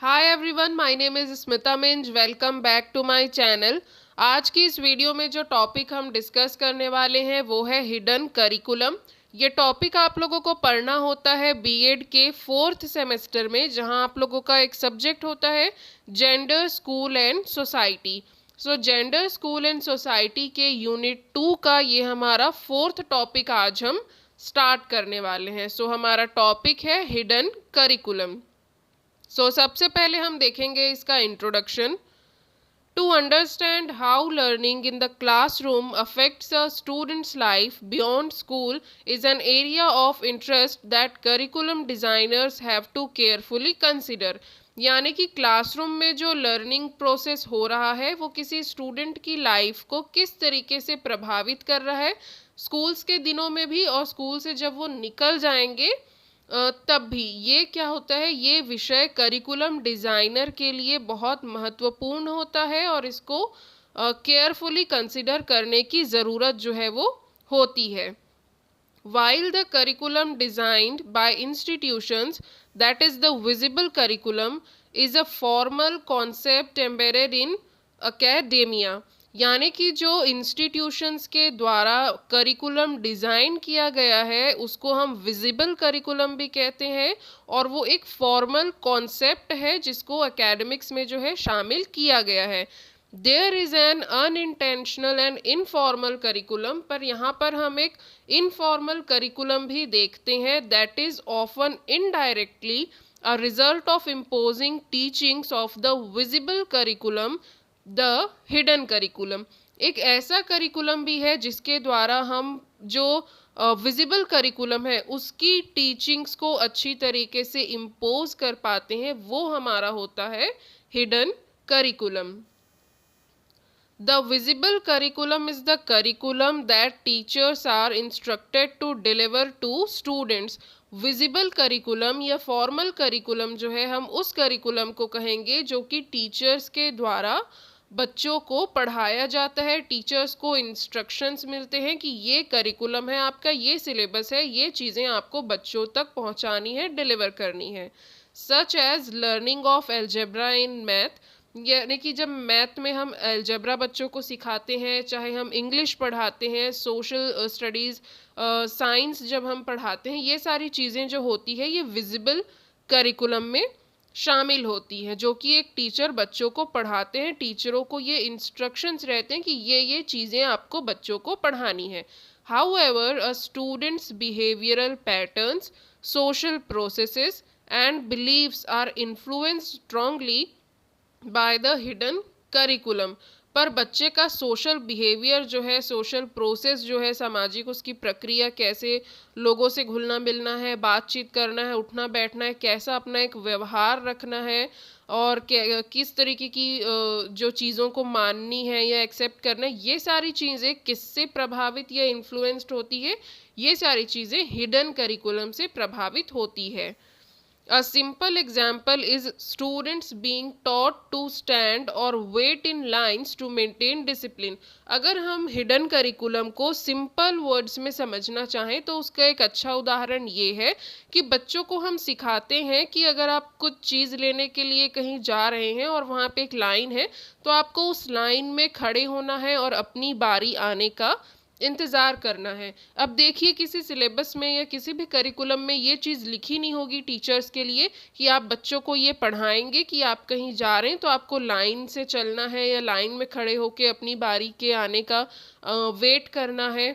Hi everyone, my name is Smita Minj. Welcome back to my channel. आज की इस video में जो टॉपिक हम डिस्कस करने वाले हैं वो है हिडन करिकुलम। ये टॉपिक आप लोगों को पढ़ना होता है बीएड के 4th सेमेस्टर में, जहां आप लोगों का एक सब्जेक्ट होता है gender, school and society. So gender, school and society के यूनिट 2 का ये हमारा 4th टॉपिक आज हम स्टार्ट करने वाले हैं। सो हमारा टॉपिक है हिडन करिकुलम। सबसे पहले हम देखेंगे इसका introduction. To understand how learning in the classroom affects a student's life beyond school is an area of interest that curriculum designers have to carefully consider. यानी कि क्लासरूम में जो लर्निंग प्रोसेस हो रहा है वो किसी स्टूडेंट की लाइफ को किस तरीके से प्रभावित कर रहा है, स्कूल्स के दिनों में भी और स्कूल से जब वो निकल जाएंगे तब भी। ये क्या होता है, ये विषय करिकुलम डिज़ाइनर के लिए बहुत महत्वपूर्ण होता है और इसको केयरफुली कंसिडर करने की ज़रूरत जो है वो होती है। While the curriculum designed by institutions, that is the visible curriculum, is a formal concept embedded in academia, यानी कि जो इंस्टीट्यूशंस के द्वारा करिकुलम डिज़ाइन किया गया है उसको हम विजिबल करिकुलम भी कहते हैं, और वो एक फॉर्मल कॉन्सेप्ट है जिसको एकेडमिक्स में जो है शामिल किया गया है। There is an unintentional and informal curriculum, पर यहाँ पर हम एक इनफॉर्मल करिकुलम भी देखते हैं, that is often indirectly a result of imposing teachings of the visible curriculum, the hidden curriculum. एक ऐसा करिकुलम भी है जिसके द्वारा हम जो विजिबल करिकुलम है उसकी टीचिंग्स को अच्छी तरीके से इम्पोज कर पाते हैं, वो हमारा होता है hidden curriculum. The visible curriculum is the curriculum that teachers are instructed to deliver to students. Visible curriculum या फॉर्मल करिकुलम जो है हम उस करिकुलम को कहेंगे जो कि टीचर्स के द्वारा बच्चों को पढ़ाया जाता है। टीचर्स को इंस्ट्रक्शंस मिलते हैं कि ये करिकुलम है आपका, ये सिलेबस है, ये चीज़ें आपको बच्चों तक पहुंचानी है, डिलीवर करनी है। Such as learning of algebra in math, यानी कि जब मैथ में हम अलजेब्रा बच्चों को सिखाते हैं, चाहे हम इंग्लिश पढ़ाते हैं, सोशल स्टडीज़, साइंस जब हम पढ़ाते हैं, ये सारी चीज़ें जो होती है ये विजिबल करिकुलम में शामिल होती है, जो कि एक टीचर बच्चों को पढ़ाते हैं। टीचरों को ये इंस्ट्रक्शंस रहते हैं कि ये चीज़ें आपको बच्चों को पढ़ानी है। However a student's behavioural patterns, social processes and beliefs are influenced strongly by the hidden curriculum. पर बच्चे का सोशल बिहेवियर जो है, सोशल प्रोसेस जो है, सामाजिक उसकी प्रक्रिया, कैसे लोगों से घुलना मिलना है, बातचीत करना है, उठना बैठना है, कैसा अपना एक व्यवहार रखना है और किस तरीके की जो चीज़ों को माननी है या एक्सेप्ट करना है, ये सारी चीज़ें किससे प्रभावित या इन्फ्लुएंस्ड होती है, ये सारी चीज़ें हिडन करिकुलम से प्रभावित होती है। A simple example is students being taught to stand or wait in lines to maintain discipline. अगर हम हिडन करिकुलम को सिंपल वर्ड्स में समझना चाहें तो उसका एक अच्छा उदाहरण ये है कि बच्चों को हम सिखाते हैं कि अगर आप कुछ चीज़ लेने के लिए कहीं जा रहे हैं और वहाँ पे एक लाइन है तो आपको उस लाइन में खड़े होना है और अपनी बारी आने का इंतज़ार करना है। अब देखिए, किसी सिलेबस में या किसी भी करिकुलम में ये चीज़ लिखी नहीं होगी टीचर्स के लिए कि आप बच्चों को ये पढ़ाएंगे कि आप कहीं जा रहे हैं तो आपको लाइन से चलना है या लाइन में खड़े होकर अपनी बारी के आने का वेट करना है।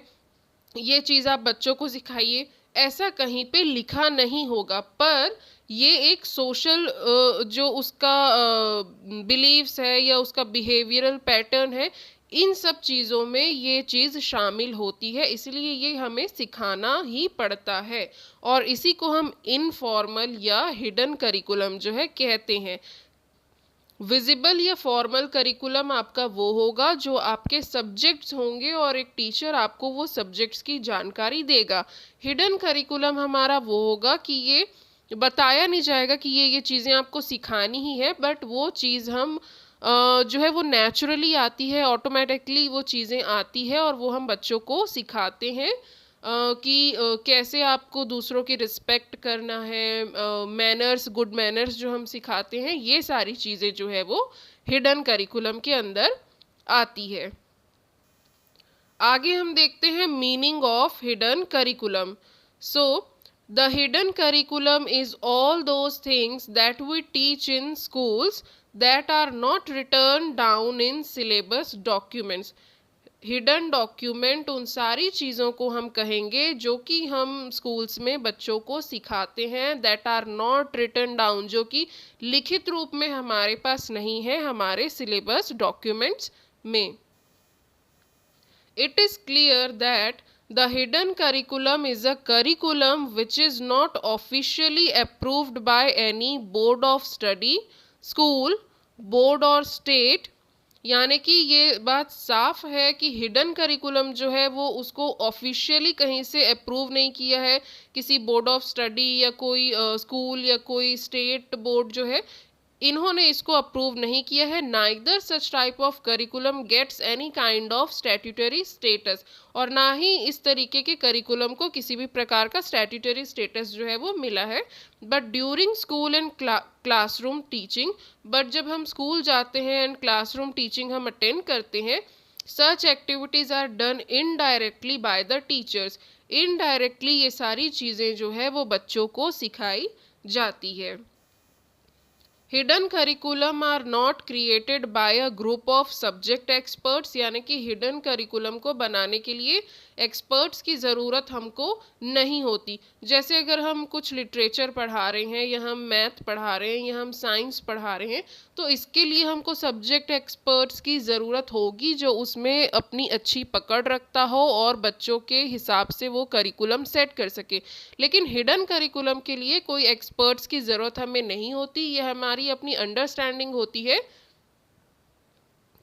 ये चीज़ आप बच्चों को सिखाइए, ऐसा कहीं पे लिखा नहीं होगा। पर ये एक सोशल जो उसका बिलीव्स है या उसका बिहेवियरल पैटर्न है, इन सब चीज़ों में ये चीज़ शामिल होती है, इसलिए ये हमें सिखाना ही पड़ता है और इसी को हम इनफॉर्मल या हिडन करिकुलम जो है कहते हैं। विजिबल या फॉर्मल करिकुलम आपका वो होगा जो आपके सब्जेक्ट्स होंगे और एक टीचर आपको वो सब्जेक्ट्स की जानकारी देगा। हिडन करिकुलम हमारा वो होगा कि ये बताया नहीं जाएगा कि ये चीज़ें आपको सिखानी ही है, बट वो चीज़ हम जो है वो नेचुरली आती है, ऑटोमेटिकली वो चीज़ें आती है और वो हम बच्चों को सिखाते हैं कैसे आपको दूसरों की रिस्पेक्ट करना है, मैनर्स, गुड मैनर्स जो हम सिखाते हैं, ये सारी चीज़ें जो है वो हिडन करिकुलम के अंदर आती है। आगे हम देखते हैं meaning of hidden curriculum. So the hidden curriculum is all those things that we teach in schools that are not written down in syllabus documents. Hidden document उन सारी चीज़ों को हम कहेंगे जो कि हम स्कूल्स में बच्चों को सिखाते हैं, that are not written down, जो कि लिखित रूप में हमारे पास नहीं है हमारे सिलेबस डॉक्यूमेंट्स में। It is clear that the hidden curriculum is a curriculum which is not officially approved by any board of study, school, board or state। यानी कि ये बात साफ है कि हिडन करिकुलम जो है वो उसको ऑफिशियली कहीं से अप्रूव नहीं किया है, किसी बोर्ड ऑफ स्टडी या कोई स्कूल या कोई स्टेट बोर्ड जो है, इन्होंने इसको अप्रूव नहीं किया है। Neither such type of curriculum gets any kind of statutory status, और ना ही इस तरीके के करिकुलम को किसी भी प्रकार का स्टैट्यूटरी स्टेटस जो है वो मिला है। But during school and classroom teaching, but जब हम स्कूल जाते हैं एंड क्लासरूम टीचिंग हम अटेंड करते हैं, such activities are done indirectly by the teachers. Indirectly ये सारी चीज़ें जो है वो बच्चों को सिखाई जाती है। Hidden curriculum are not created by a group of subject experts, यानी कि हिडन करिकुलम को बनाने के लिए एक्सपर्ट्स की ज़रूरत हमको नहीं होती। जैसे अगर हम कुछ लिटरेचर पढ़ा रहे हैं या हम मैथ पढ़ा रहे हैं या हम साइंस पढ़ा रहे हैं, तो इसके लिए हमको सब्जेक्ट एक्सपर्ट्स की ज़रूरत होगी जो उसमें अपनी अच्छी पकड़ रखता हो और बच्चों के हिसाब से वो करिकुलम सेट कर सके। लेकिन हिडन करिकुलम के लिए कोई एक्सपर्ट्स की ज़रूरत हमें नहीं होती। ये हमारी अपनी अंडरस्टैंडिंग होती है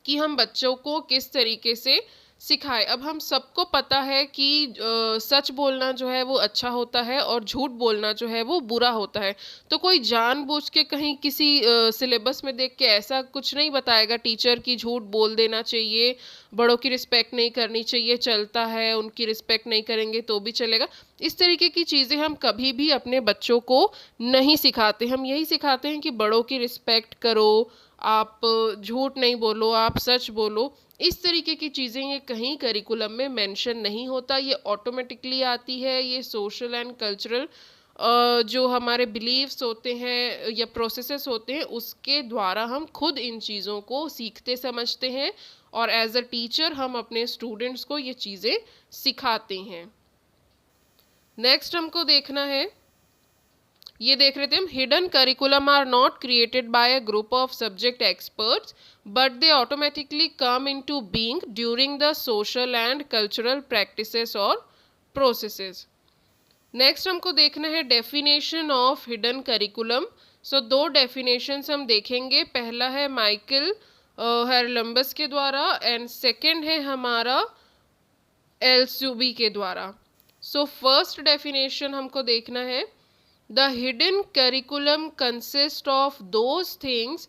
कि हम बच्चों को किस तरीके से सिखाए। अब हम सबको पता है कि सच बोलना जो है वो अच्छा होता है और झूठ बोलना जो है वो बुरा होता है। तो कोई जानबूझ के कहीं किसी सिलेबस में देख के ऐसा कुछ नहीं बताएगा टीचर कि झूठ बोल देना चाहिए, बड़ों की रिस्पेक्ट नहीं करनी चाहिए, चलता है, उनकी रिस्पेक्ट नहीं करेंगे तो भी चलेगा। इस तरीके की चीज़ें हम कभी भी अपने बच्चों को नहीं सिखाते। हम यही सिखाते हैं कि बड़ों की रिस्पेक्ट करो, आप झूठ नहीं बोलो, आप सच बोलो। इस तरीके की चीज़ें ये कहीं करिकुलम में मेंशन नहीं होता, ये ऑटोमेटिकली आती है। ये सोशल एंड कल्चरल जो हमारे बिलीव्स होते हैं या प्रोसेसेस होते हैं उसके द्वारा हम खुद इन चीज़ों को सीखते समझते हैं और एज अ टीचर हम अपने स्टूडेंट्स को ये चीज़ें सिखाते हैं। नेक्स्ट हमको देखना है, ये देख रहे थे हम, hidden curriculum are not created by a group of subject experts but they automatically come into being during the social and cultural practices और प्रोसेसेस। नेक्स्ट हमको देखना है definition of hidden curriculum. So दो डेफिनेशंस हम देखेंगे। पहला है Michael हेरलम्बस के द्वारा एंड सेकंड है हमारा एल्सुबी के द्वारा। सो फर्स्ट डेफिनेशन हमको देखना है, the hidden curriculum consists of those things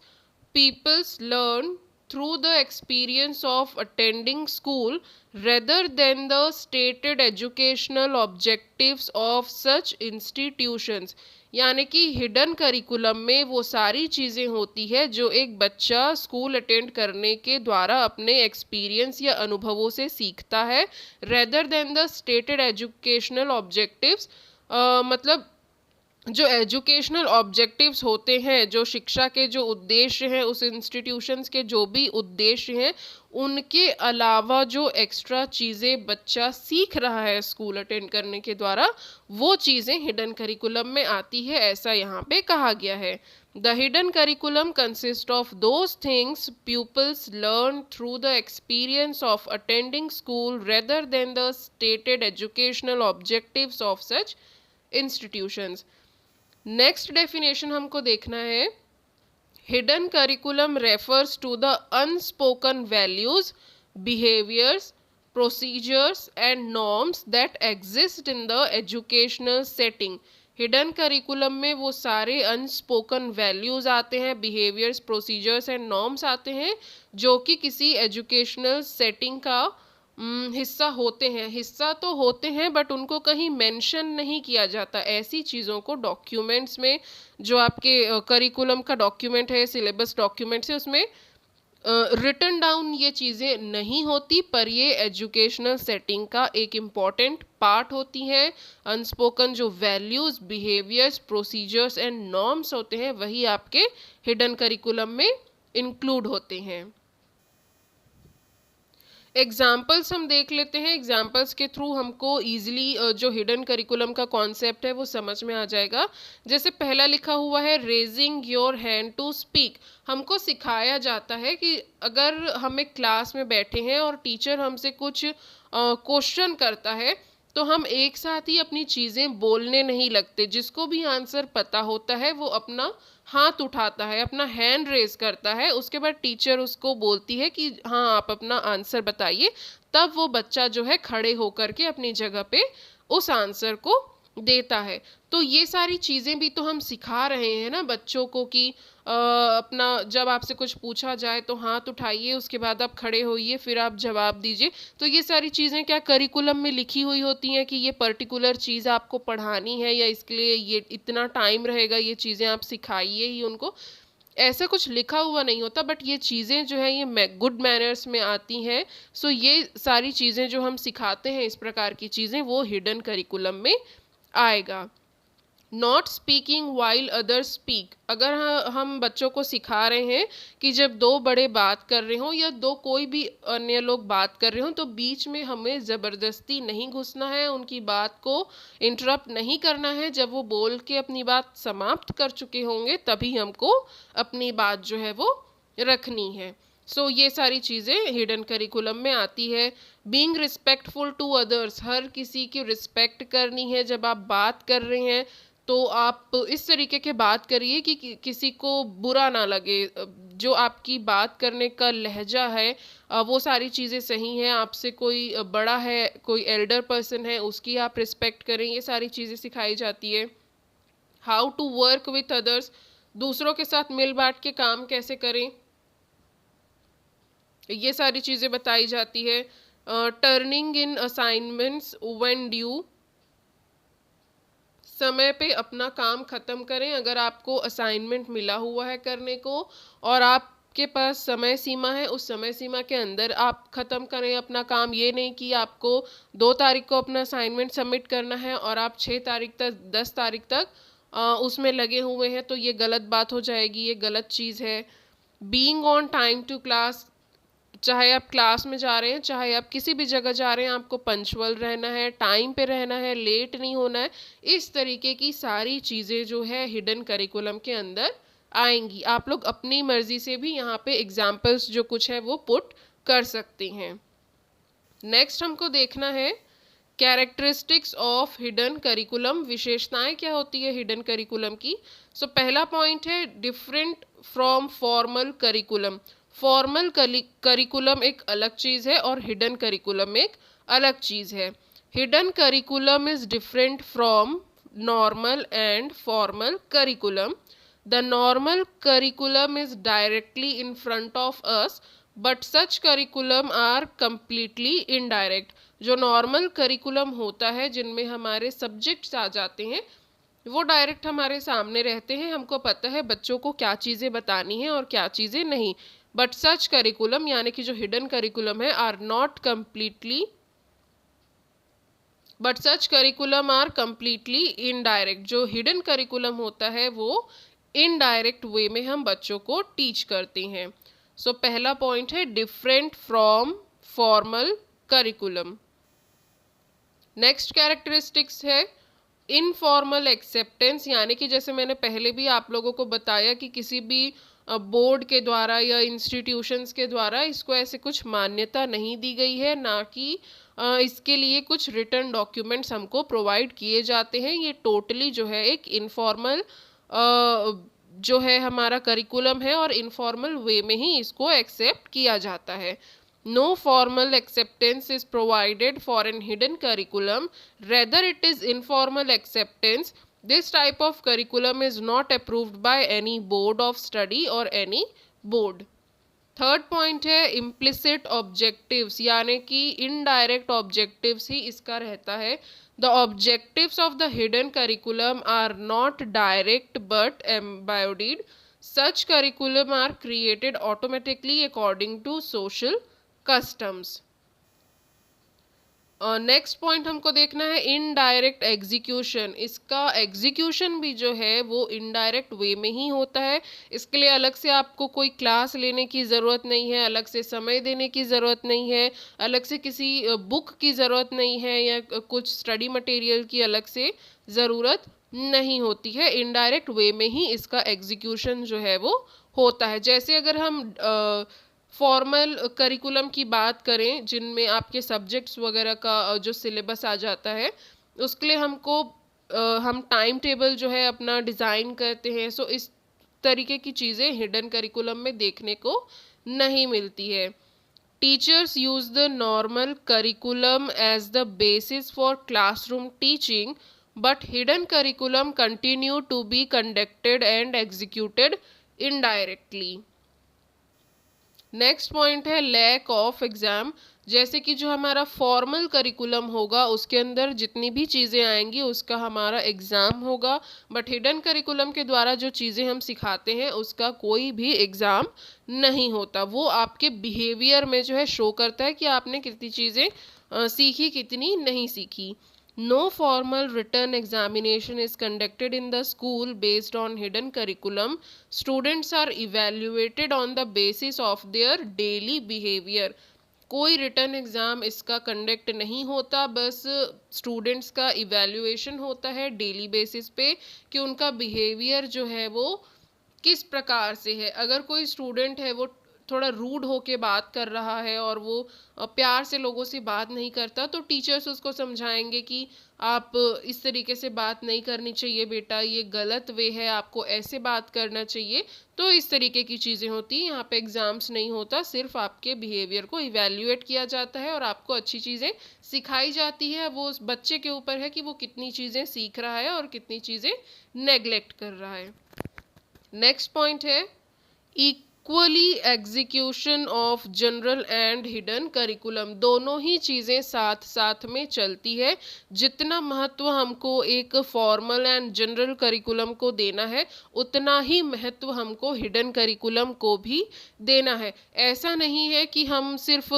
people learn through the experience of attending school rather than the stated educational objectives of such institutions। यानी कि हिडन करिकुलम में वो सारी चीज़ें होती है जो एक बच्चा स्कूल अटेंड करने के द्वारा अपने एक्सपीरियंस या अनुभवों से सीखता है, rather than the stated educational objectives. मतलब जो एजुकेशनल ऑब्जेक्टिव्स होते हैं, जो शिक्षा के जो उद्देश्य हैं, उस इंस्टीट्यूशंस के जो भी उद्देश्य हैं, उनके अलावा जो एक्स्ट्रा चीज़ें बच्चा सीख रहा है स्कूल अटेंड करने के द्वारा, वो चीज़ें हिडन करिकुलम में आती है, ऐसा यहाँ पे कहा गया है। The hidden curriculum consist of those things pupils learn through the experience of attending school rather than the stated educational objectives of such institutions। Next definition हमको देखना है, hidden curriculum refers to the unspoken values, behaviours, procedures and norms that exist in the educational setting. Hidden curriculum में वो सारे unspoken values आते हैं, behaviours, procedures and norms आते हैं जो कि किसी एजुकेशनल सेटिंग का हिस्सा तो होते हैं बट उनको कहीं मेंशन नहीं किया जाता। ऐसी चीज़ों को डॉक्यूमेंट्स में, जो आपके करिकुलम का डॉक्यूमेंट है, सिलेबस डॉक्यूमेंट्स है, उसमें रिटन डाउन ये चीज़ें नहीं होती, पर ये एजुकेशनल सेटिंग का एक इम्पॉर्टेंट पार्ट होती हैं। अनस्पोकन जो values, behaviours, procedures and norms होते हैं, वही आपके हिडन करिकुलम में इंक्लूड होते हैं। एग्जाम्पल्स हम देख लेते हैं। एग्जाम्पल्स के थ्रू हमको ईजिली जो हिडन करिकुलम का कॉन्सेप्ट है वो समझ में आ जाएगा। जैसे पहला लिखा हुआ है raising your hand to speak. हमको सिखाया जाता है कि अगर हम एक क्लास में बैठे हैं और टीचर हमसे कुछ क्वेश्चन करता है तो हम एक साथ ही अपनी चीज़ें बोलने नहीं लगते। जिसको भी आंसर पता होता है वो अपना हाथ उठाता है, अपना हैंड रेज करता है। उसके बाद टीचर उसको बोलती है कि हाँ आप अपना आंसर बताइए। तब वो बच्चा जो है खड़े होकर के अपनी जगह पे उस आंसर को देता है। तो ये सारी चीज़ें भी तो हम सिखा रहे हैं ना बच्चों को कि अपना जब आपसे कुछ पूछा जाए तो हाथ उठाइए, उसके बाद आप खड़े होइए, फिर आप जवाब दीजिए। तो ये सारी चीज़ें क्या करिकुलम में लिखी हुई होती हैं कि ये पर्टिकुलर चीज़ आपको पढ़ानी है या इसके लिए ये इतना टाइम रहेगा, ये चीज़ें आप सिखाइए ही उनको। ऐसा कुछ लिखा हुआ नहीं होता, बट ये चीज़ें जो है ये गुड मैनर्स में आती हैं। सो ये सारी चीज़ें जो हम सिखाते हैं, इस प्रकार की चीज़ें, वो हिडन करिकुलम में आएगा। Not speaking while others speak. अगर हम बच्चों को सिखा रहे हैं कि जब दो बड़े बात कर रहे हों या दो कोई भी अन्य लोग बात कर रहे हों तो बीच में हमें ज़बरदस्ती नहीं घुसना है, उनकी बात को इंटरप्ट नहीं करना है। जब वो बोल के अपनी बात समाप्त कर चुके होंगे तभी हमको अपनी बात जो है वो रखनी है। सो ये सारी चीज़ें हिडन करिकुलम में आती है। बीइंग रिस्पेक्टफुल टू अदर्स, हर किसी की रिस्पेक्ट करनी है। जब आप बात कर रहे हैं तो आप इस तरीके के बात करिए कि किसी को बुरा ना लगे। जो आपकी बात करने का लहजा है वो सारी चीज़ें सही हैं। आपसे कोई बड़ा है, कोई एल्डर पर्सन है, उसकी आप रिस्पेक्ट करें। ये सारी चीज़ें सिखाई जाती है। How to work with others, दूसरों के साथ मिल बांट के काम कैसे करें, ये सारी चीज़ें बताई जाती है। Turning in assignments when due, समय पे अपना काम ख़त्म करें। अगर आपको असाइनमेंट मिला हुआ है करने को और आपके पास समय सीमा है, उस समय सीमा के अंदर आप ख़त्म करें अपना काम। ये नहीं कि आपको 2 तारीख को अपना असाइनमेंट सबमिट करना है और आप 6 तारीख तक, 10 तारीख तक उसमें लगे हुए हैं, तो ये गलत बात हो जाएगी, ये गलत चीज़ है। Being on time to class, चाहे आप क्लास में जा रहे हैं, चाहे आप किसी भी जगह जा रहे हैं, आपको पंक्चुअल रहना है, टाइम पे रहना है, लेट नहीं होना है। इस तरीके की सारी चीज़ें जो है हिडन करिकुलम के अंदर आएंगी। आप लोग अपनी मर्जी से भी यहाँ पे एग्जाम्पल्स जो कुछ है वो पुट कर सकते हैं। नेक्स्ट हमको देखना है कैरेक्टरिस्टिक्स ऑफ हिडन करिकुलम। विशेषताएं क्या होती है हिडन करिकुलम की। सो पहला पॉइंट है different from formal curriculum. Formal curriculum एक अलग चीज़ है और हिडन करिकुलम एक अलग चीज़ है। Hidden curriculum is different from normal and formal curriculum. The normal curriculum is directly in front of us but such curriculum are completely indirect. जो नॉर्मल करिकुलम होता है जिनमें हमारे सब्जेक्ट्स आ जाते हैं वो डायरेक्ट हमारे सामने रहते हैं, हमको पता है बच्चों को क्या चीज़ें बतानी है और क्या चीज़ें नहीं। बट सच करिकुलम यानी कि जो हिडन करिकुलम है are not completely, but such curriculum are completely indirect. जो हिडन करिकुलम होता है वो इनडायरेक्ट वे में हम बच्चों को टीच करते हैं। सो पहला पॉइंट है different from formal curriculum. Next characteristics है इनफॉर्मल एक्सेप्टेंस, यानी कि जैसे मैंने पहले भी आप लोगों को बताया कि किसी भी बोर्ड के द्वारा या इंस्टीट्यूशंस के द्वारा इसको ऐसे कुछ मान्यता नहीं दी गई है, ना कि इसके लिए कुछ रिटर्न डॉक्यूमेंट्स हमको प्रोवाइड किए जाते हैं। ये टोटली जो है एक इनफॉर्मल जो है हमारा करिकुलम है और इनफॉर्मल वे में ही इसको एक्सेप्ट किया जाता है। No formal acceptance is provided for an hidden curriculum, rather it is informal acceptance. This type of curriculum is not approved by any board of study or any board. Third point है implicit objectives, यानी कि indirect objectives ही इसका रहता है। The objectives of the hidden curriculum are not direct but embodied. Such curriculum are created automatically according to social customs. Next point हमको देखना है इनडायरेक्ट एग्जीक्यूशन। इसका एग्जीक्यूशन भी जो है वो इनडायरेक्ट वे में ही होता है। इसके लिए अलग से आपको कोई क्लास लेने की ज़रूरत नहीं है, अलग से समय देने की ज़रूरत नहीं है, अलग से किसी बुक की ज़रूरत नहीं है, या कुछ स्टडी मटेरियल की अलग से ज़रूरत नहीं होती है। इनडायरेक्ट वे में ही इसका एग्जीक्यूशन जो है वो होता है। जैसे अगर हम फॉर्मल करिकुलम की बात करें, जिनमें आपके सब्जेक्ट्स वगैरह का जो सिलेबस आ जाता है, उसके लिए हमको हम टाइम टेबल जो है अपना डिज़ाइन करते हैं। सो इस तरीके की चीज़ें हिडन करिकुलम में देखने को नहीं मिलती है। Teachers use the normal curriculum as the basis for classroom teaching, but hidden curriculum continue to be conducted and executed indirectly. Next point है लैक ऑफ एग्जाम। जैसे कि जो हमारा फॉर्मल करिकुलम होगा उसके अंदर जितनी भी चीज़ें आएंगी उसका हमारा एग्ज़ाम होगा, बट हिडन करिकुलम के द्वारा जो चीज़ें हम सिखाते हैं उसका कोई भी एग्ज़ाम नहीं होता। वो आपके बिहेवियर में जो है शो करता है कि आपने कितनी चीज़ें सीखी, कितनी नहीं सीखी। No formal written examination is conducted in the school based on hidden curriculum. Students are evaluated on the basis of their daily behavior. कोई रिटर्न एग्ज़ाम इसका कंडक्ट नहीं होता, बस स्टूडेंट्स का इवैल्यूएशन होता है डेली बेसिस पे कि उनका बिहेवियर जो है वो किस प्रकार से है। अगर कोई स्टूडेंट है वो थोड़ा रूड होके बात कर रहा है और वो प्यार से लोगों से बात नहीं करता, तो टीचर्स उसको समझाएंगे कि आप इस तरीके से बात नहीं करनी चाहिए बेटा, ये गलत वे है, आपको ऐसे बात करना चाहिए। तो इस तरीके की चीज़ें होती हैं। यहाँ पे एग्ज़ाम्स नहीं होता, सिर्फ आपके बिहेवियर को इवैल्यूएट किया जाता है और आपको अच्छी चीज़ें सिखाई जाती है। वो उस बच्चे के ऊपर है कि वो कितनी चीज़ें सीख रहा है और कितनी चीज़ें नेग्लेक्ट कर रहा है। नेक्स्ट पॉइंट है equally execution of general and hidden curriculum. दोनों ही चीज़ें साथ साथ में चलती है। जितना महत्व हमको एक फॉर्मल एंड जनरल करिकुलम को देना है, उतना ही महत्व हमको हिडन करिकुलम को भी देना है। ऐसा नहीं है कि हम सिर्फ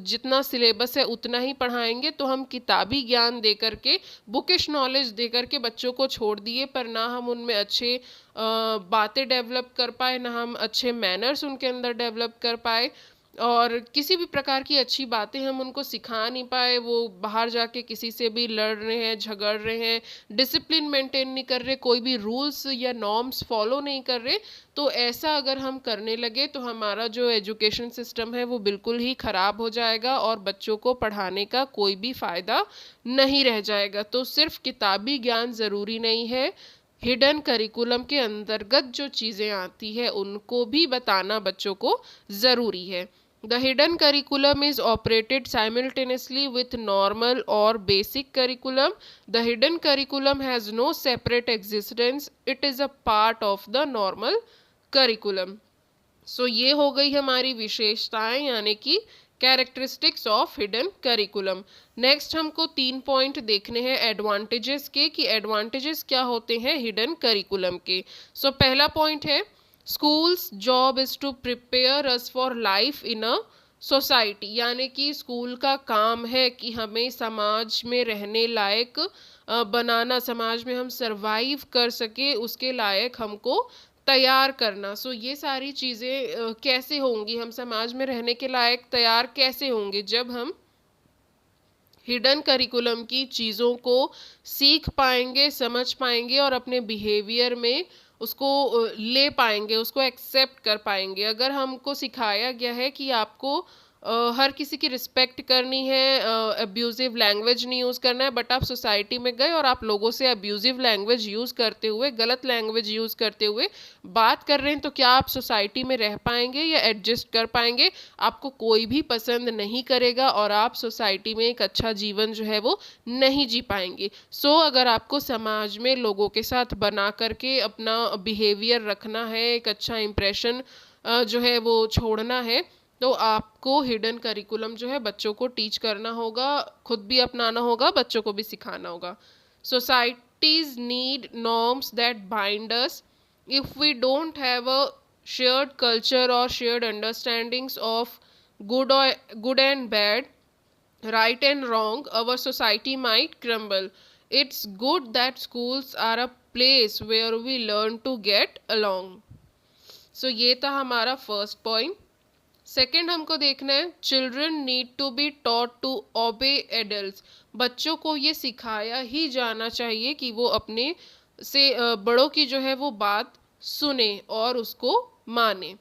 जितना सिलेबस है उतना ही पढ़ाएंगे, तो हम किताबी ज्ञान दे करके, बुकिश नॉलेज दे करके बच्चों को छोड़ दिए, पर ना हम उनमें अच्छे बातें डेवलप कर पाए, ना हम अच्छे मैनर्स उनके अंदर डेवलप कर पाए, और किसी भी प्रकार की अच्छी बातें हम उनको सिखा नहीं पाए। वो बाहर जाके किसी से भी लड़ रहे हैं, झगड़ रहे हैं, डिसिप्लिन मेंटेन नहीं कर रहे, कोई भी रूल्स या नॉर्म्स फॉलो नहीं कर रहे। तो ऐसा अगर हम करने लगे तो हमारा जो एजुकेशन सिस्टम है वो बिल्कुल ही ख़राब हो जाएगा और बच्चों को पढ़ाने का कोई भी फ़ायदा नहीं रह जाएगा। तो सिर्फ किताबी ज्ञान ज़रूरी नहीं है, हिडन करिकुलम के अंतर्गत जो चीज़ें आती है उनको भी बताना बच्चों को ज़रूरी है। The hidden curriculum is operated simultaneously with normal और basic curriculum. The hidden curriculum has no separate existence, it is a part of the normal curriculum. So ये हो गई हमारी विशेषताएं, यानी कि characteristics of hidden curriculum. Next हमको 3 point देखने हैं एडवांटेजेस के, कि एडवांटेजेस क्या होते हैं हिडन करिकुलम के। सो पहला पॉइंट है schools job is to prepare us for life in a society, यानी कि स्कूल का काम है कि हमें समाज में रहने लायक बनाना, समाज में हम सरवाइव कर सके उसके लायक हमको तैयार करना। सो ये सारी चीज़ें कैसे होंगी, हम समाज में रहने के लायक तैयार कैसे होंगे, जब हम हिडन करिकुलम की चीज़ों को सीख पाएंगे, समझ पाएंगे और अपने बिहेवियर में उसको ले पाएंगे, उसको एक्सेप्ट कर पाएंगे। अगर हमको सिखाया गया है कि आपको हर किसी की रिस्पेक्ट करनी है, अब्यूज़िव लैंग्वेज नहीं यूज़ करना है। बट आप सोसाइटी में गए और आप लोगों से अब्यूज़िव लैंग्वेज यूज़ करते हुए, गलत लैंग्वेज यूज़ करते हुए बात कर रहे हैं, तो क्या आप सोसाइटी में रह पाएंगे या एडजस्ट कर पाएंगे? आपको कोई भी पसंद नहीं करेगा और आप सोसाइटी में एक अच्छा जीवन जो है वो नहीं जी पाएंगे। सो अगर आपको समाज में लोगों के साथ बना करके अपना बिहेवियर रखना है, एक अच्छा इम्प्रेशन जो है वो छोड़ना है, तो आपको हिडन करिकुलम जो है बच्चों को टीच करना होगा, खुद भी अपनाना होगा, बच्चों को भी सिखाना होगा। Societies need norms that bind us. If we don't have a shared culture or shared understandings of good and bad, right and wrong, our society might crumble. It's good that schools are a place where we learn to get along. So ये था हमारा first point. Second हमको देखना है, children need to be taught to obey adults. बच्चों को ये सिखाया ही जाना चाहिए कि वो अपने से बड़ों की जो है वो बात सुने और उसको माने।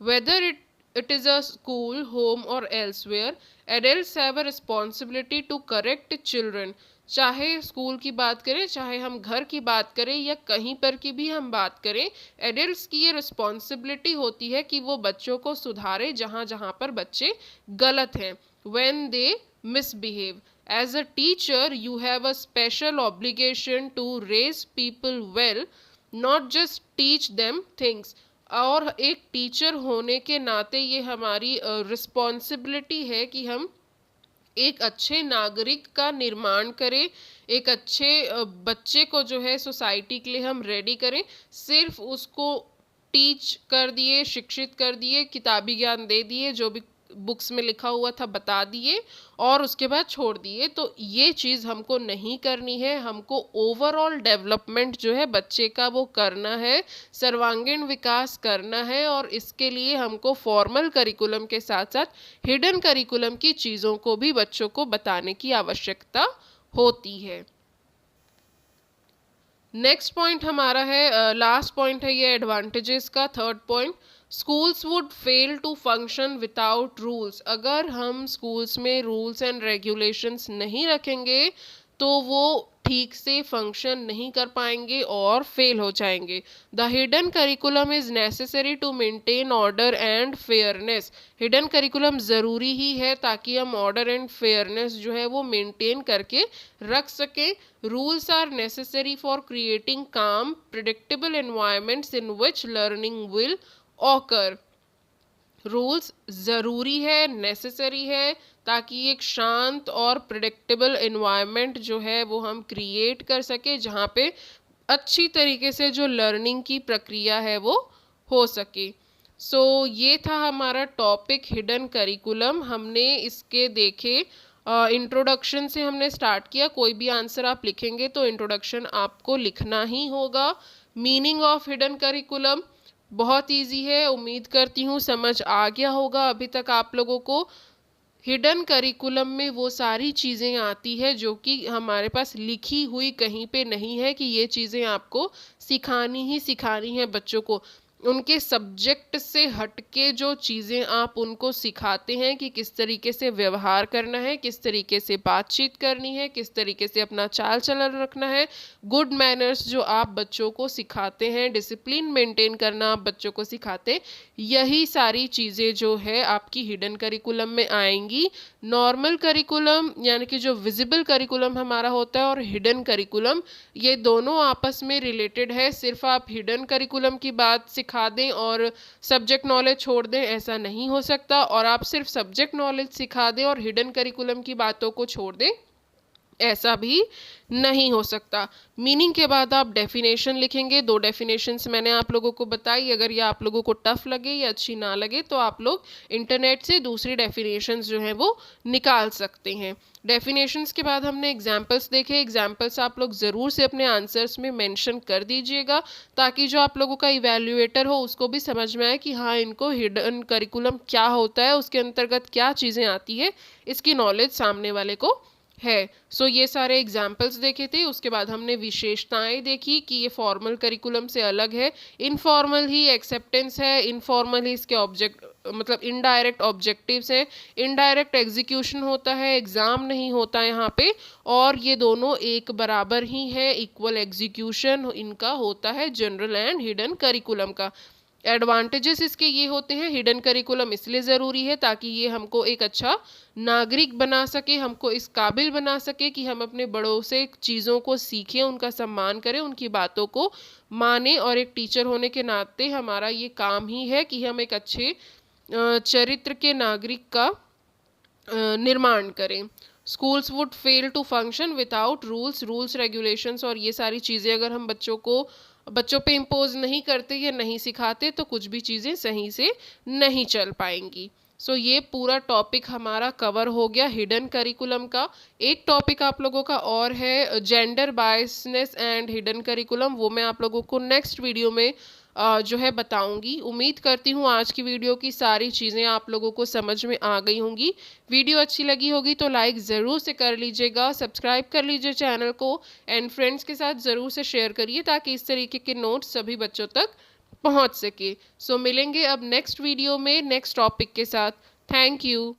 Whether it is a school, home or elsewhere, adults have a responsibility to correct children. चाहे स्कूल की बात करें, चाहे हम घर की बात करें या कहीं पर की भी हम बात करें, एडल्ट्स की ये रिस्पॉन्सिबिलिटी होती है कि वो बच्चों को सुधारे जहाँ जहाँ पर बच्चे गलत हैं, when they misbehave. As a teacher you have a special obligation to raise people well, not just teach them things. और एक टीचर होने के नाते ये हमारी रिस्पॉन्सिबिलिटी है कि हम एक अच्छे नागरिक का निर्माण करें, एक अच्छे बच्चे को जो है सोसाइटी के लिए हम रेडी करें। सिर्फ उसको टीच कर दिए, शिक्षित कर दिए, किताबी ज्ञान दे दिए, जो भी बुक्स में लिखा हुआ था बता दिए और उसके बाद छोड़ दिए, तो ये चीज़ हमको नहीं करनी है। हमको ओवरऑल डेवलपमेंट जो है बच्चे का वो करना है, सर्वांगीण विकास करना है, और इसके लिए हमको फॉर्मल करिकुलम के साथ साथ हिडन करिकुलम की चीज़ों को भी बच्चों को बताने की आवश्यकता होती है। नेक्स्ट पॉइंट हमारा है, लास्ट पॉइंट है ये एडवांटेजेस का, third point, schools would fail to function without rules. अगर हम स्कूल्स में रूल्स एंड रेगुलेशंस नहीं रखेंगे तो वो ठीक से फंक्शन नहीं कर पाएंगे और फेल हो जाएंगे। The hidden curriculum is necessary to maintain order and fairness. Hidden curriculum ज़रूरी ही है ताकि हम ऑर्डर एंड फेयरनेस जो है वो मेंटेन करके रख सकें। Rules are necessary for creating calm predictable environments in which learning will occur. Rules ज़रूरी है, नेसेसरी है, ताकि एक शांत और प्रिडिक्टेबल एनवायरनमेंट जो है वो हम क्रिएट कर सके, जहाँ पे अच्छी तरीके से जो लर्निंग की प्रक्रिया है वो हो सके। सो ये था हमारा टॉपिक हिडन करिकुलम। हमने इसके देखे इंट्रोडक्शन से हमने स्टार्ट किया। कोई भी आंसर आप लिखेंगे तो इंट्रोडक्शन आपको लिखना ही होगा। मीनिंग ऑफ हिडन करिकुलम बहुत इजी है, उम्मीद करती हूँ समझ आ गया होगा अभी तक आप लोगों को। हिडन करिकुलम में वो सारी चीज़ें आती है जो कि हमारे पास लिखी हुई कहीं पे नहीं है कि ये चीज़ें आपको सिखानी ही सिखानी है बच्चों को। उनके सब्जेक्ट से हटके जो चीज़ें आप उनको सिखाते हैं कि किस तरीके से व्यवहार करना है, किस तरीके से बातचीत करनी है, किस तरीके से अपना चाल चलन रखना है, गुड मैनर्स जो आप बच्चों को सिखाते हैं, डिसिप्लिन मेंटेन करना आप बच्चों को सिखाते हैं, यही सारी चीज़ें जो है आपकी हिडन करिकुलम में आएंगी। नॉर्मल करिकुलम यानी कि जो विजिबल करिकुलम हमारा होता है और हिडन करिकुलम, ये दोनों आपस में रिलेटेड है। सिर्फ आप हिडन करिकुलम की बात सिखा दें और सब्जेक्ट नॉलेज छोड़ दें, ऐसा नहीं हो सकता। और आप सिर्फ सब्जेक्ट नॉलेज सिखा दें और हिडन करिकुलम की बातों को छोड़ दें, ऐसा भी नहीं हो सकता। मीनिंग के बाद आप डेफिनेशन लिखेंगे। 2 डेफिनेशंस मैंने आप लोगों को बताई। अगर ये आप लोगों को टफ लगे या अच्छी ना लगे तो आप लोग इंटरनेट से दूसरी डेफिनेशंस जो हैं वो निकाल सकते हैं। डेफिनेशंस के बाद हमने एग्जाम्पल्स देखे। एग्जाम्पल्स आप लोग ज़रूर से अपने आंसर्स में मेंशन कर दीजिएगा ताकि जो आप लोगों का इवैल्यूएटर हो उसको भी समझ में आए कि हाँ, इनको हिडन करिकुलम क्या होता है, उसके अंतर्गत क्या चीज़ें आती है, इसकी नॉलेज सामने वाले को है। सो ये सारे एग्जाम्पल्स देखे थे। उसके बाद हमने विशेषताएं देखी कि ये फॉर्मल करिकुलम से अलग है, इनफॉर्मल ही एक्सेप्टेंस है, इनफॉर्मल ही इसके मतलब इनडायरेक्ट ऑब्जेक्टिव्स हैं, इनडायरेक्ट एग्जीक्यूशन होता है, एग्ज़ाम नहीं होता यहाँ पे, और ये दोनों एक बराबर ही है, इक्वल एग्जीक्यूशन इनका होता है जनरल एंड हिडन करिकुलम का। एडवांटेजेस इसके ये होते हैं, हिडन करिकुलम इसलिए ज़रूरी है ताकि ये हमको एक अच्छा नागरिक बना सके, हमको इस काबिल बना सके कि हम अपने बड़ों से चीज़ों को सीखें, उनका सम्मान करें, उनकी बातों को माने, और एक टीचर होने के नाते हमारा ये काम ही है कि हम एक अच्छे चरित्र के नागरिक का निर्माण करें। Schools would fail to function without rules regulations, और ये सारी चीज़ें अगर हम बच्चों पे इम्पोज नहीं करते या नहीं सिखाते तो कुछ भी चीज़ें सही से नहीं चल पाएंगी। सो ये पूरा टॉपिक हमारा कवर हो गया हिडन करिकुलम का। एक टॉपिक आप लोगों का और है gender biasness and hidden curriculum, वो मैं आप लोगों को नेक्स्ट वीडियो में जो है बताऊंगी। उम्मीद करती हूँ आज की वीडियो की सारी चीज़ें आप लोगों को समझ में आ गई होंगी। वीडियो अच्छी लगी होगी तो लाइक ज़रूर से कर लीजिएगा, सब्सक्राइब कर लीजिए चैनल को, एंड फ्रेंड्स के साथ ज़रूर से शेयर करिए ताकि इस तरीके के नोट्स सभी बच्चों तक पहुँच सके। सो मिलेंगे अब नेक्स्ट वीडियो में नेक्स्ट टॉपिक के साथ। Thank you.